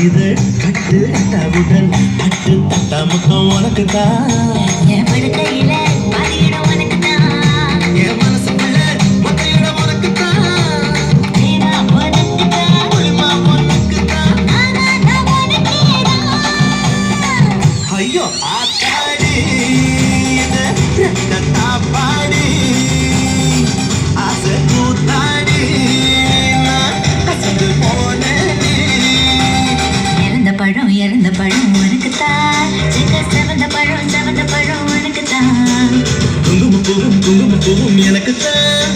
இது கட்டு தவிடல் கட்டு தட்டா முத்தம் உனக்கு தான் என் படுக்கையில பாதியிடம் உனக்கு தான் என் மனசுக்குள்ள மொத்தையிட உனக்கு தான் தேவா உனக்கு தான் புளிமா உனக்கு தான் நான் உனக்கேதான் ஐயோ ஆத்தாடி இது ரத்தத்தா பாடி ஆசை கூத்தாடி நான் அசந்து போனேனே இறந்த பழம் உனக்கு தான் செவந்த பழம் உனக்கு தான் குங்குமப்பூவும் எனக்கு தான்